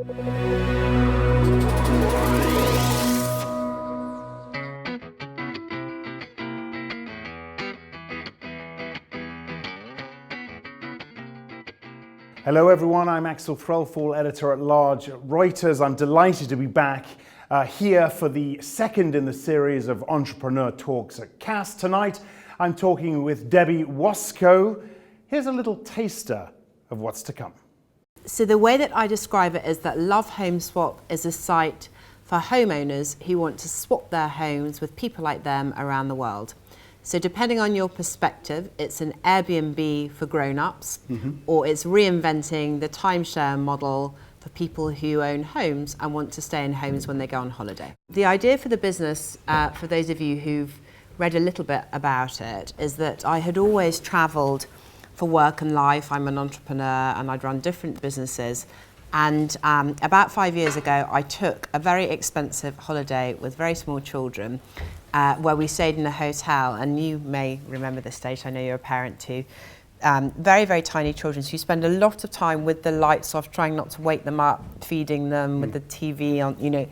Hello everyone, I'm Axel Threlfall, editor-at-large at Reuters. I'm delighted to be back here for the second in the series of Entrepreneur Talks at Cass. Tonight I'm talking with Debbie Wosskow. Here's a little taster of what's to come. So the way that I describe it is that Love Home Swap is a site for homeowners who want to swap their homes with people like them around the world. So depending on your perspective, it's an Airbnb for grown-ups, or it's reinventing the timeshare model for people who own homes and want to stay in homes when they go on holiday. The idea for the business, for those of you who've read a little bit about it, is that I had always travelled for work and life. I'm an entrepreneur and I'd run different businesses. And about 5 years ago, I took a very expensive holiday with very small children where we stayed in a hotel. And you may remember this stage, I know you're a parent too. Very, very tiny children. So you spend a lot of time with the lights off, trying not to wake them up, feeding them with the TV on, you know.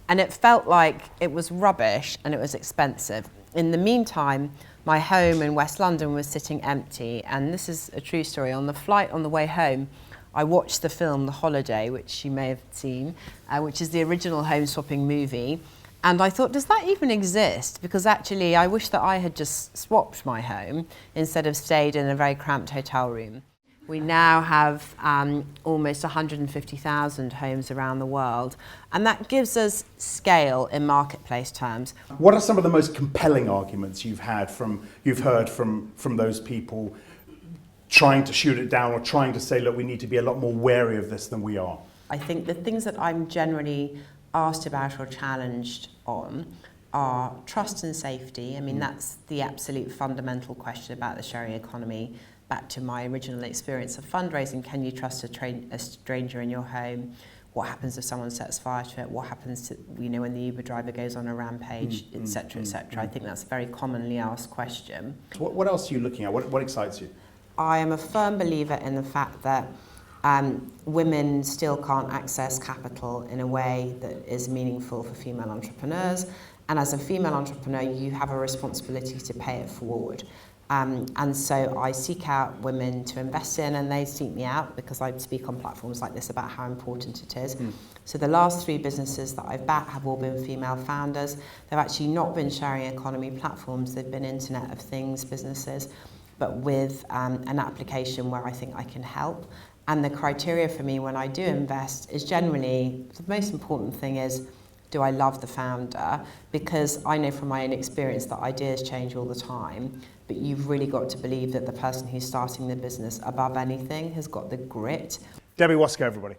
And it felt like it was rubbish and it was expensive. In the meantime, my home in West London was sitting empty. And this is a true story. On the flight on the way home, I watched the film The Holiday, which you may have seen, which is the original home swapping movie. And I thought, does that even exist? Because actually, I wish that I had just swapped my home instead of stayed in a very cramped hotel room. We now have almost 150,000 homes around the world, and that gives us scale in marketplace terms. What are some of the most compelling arguments you've heard from those people trying to shoot it down or trying to say, look, we need to be a lot more wary of this than we are? I think the things that I'm generally asked about or challenged on are trust and safety. I mean, that's the absolute fundamental question about the sharing economy. Back to my original experience of fundraising, can you trust a stranger in your home? What happens if someone sets fire to it? What happens to, when the Uber driver goes on a rampage, et cetera, et cetera? I think that's a very commonly asked question. What else are you looking at? What excites you? I am a firm believer in the fact that women still can't access capital in a way that is meaningful for female entrepreneurs. And as a female entrepreneur, you have a responsibility to pay it forward. And so I seek out women to invest in, and they seek me out because I speak on platforms like this about how important it is. So the last 3 businesses that I've backed have all been female founders. They've actually not been sharing economy platforms. They've been Internet of Things businesses, but with an application where I think I can help. And the criteria for me when I do invest is generally, the most important thing is, do I love the founder? Because I know from my own experience that ideas change all the time, but you've really got to believe that the person who's starting the business above anything has got the grit. Debbie Wosskow, everybody.